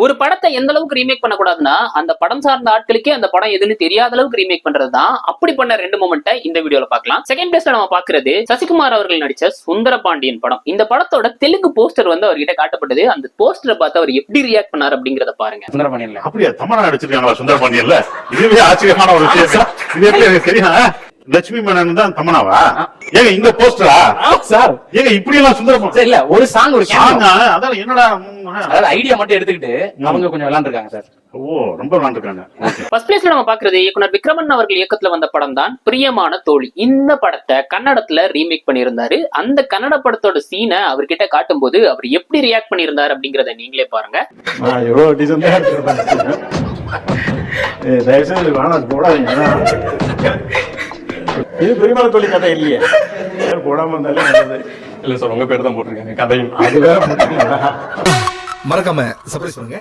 ஒரு படத்தை எந்த அளவுக்கு ரீமேக் பண்ணக்கூடாதுன்னா அந்த படம் சார்ந்த ஆட்களுக்கே அந்த படம் எதுன்னு தெரியாத அளவுக்கு ரீமேக் பண்றதுதான். அப்படி பண்ண 2 மொமெண்ட்டை இந்த வீடியோல பார்க்கலாம். செகண்ட் பிளேஸ்ல நம்ம பாக்குறது சசிகுமார் அவர்கள் நடிச்ச சுந்தர பாண்டியன் படம். இந்த படத்தோட தெலுங்கு போஸ்டர் வந்து அவர்கிட்ட காட்டப்பட்டது. அந்த போஸ்டரை பார்த்து அவர் எப்படி ரியாக்ட் பண்ணார் அப்படிங்கறத பாருங்க. சுந்தர பாண்டியன்ல அப்படியே தமிழா நடிச்சிருக்காங்களா சுந்தர பாண்டியன்ல? இதுவே ஆச்சரியமான ஒரு விஷயம். இது எப்படி எனக்கு தெரியும்? லட்சுமி மேனன் தான் தமனாவா? ஏங்க இந்த போஸ்டரா சார்? ஏங்க இப்படி எல்லாம் சுந்தர பாண்டியன் இல்ல ஒரு சாங் ஒரு சாங் அதான் என்னடா அதாவது ஐடியா மட்டும் எடுத்துக்கிட்டு அவங்க கொஞ்சம் விளையாண்டுருக்காங்க சார். ஓ ரொம்ப விளையாண்டுருக்காங்க. ஃபர்ஸ்ட் பிளேஸ்ல நம்ம பாக்குறது இயக்குனர் விக்ரமன் அவர்கள் இயக்கத்துல வந்த படம் தான் பிரியமான தோழி. இந்த படத்தை கன்னடத்துல ரீமேக் பண்ணியிருந்தாரு. அந்த கன்னட படத்தோட சீனை அவர்கிட்ட காட்டும் போது அவர் எப்படி ரியாக்ட் பண்ணியிருந்தாரு அப்படிங்கறத நீங்களே பாருங்க. எவ்வளவு டீசெண்டா தயவுசெய்து வேணாம் போடாதீங்க. இது பிரியமான தோழி கதை இல்லையே, போடாம இருந்தாலே இல்ல சார், உங்க பேர் தான் போட்டிருக்காங்க கதையும். அது வேற மறக்காம சர்ப்ரைஸ் பண்ணுங்க.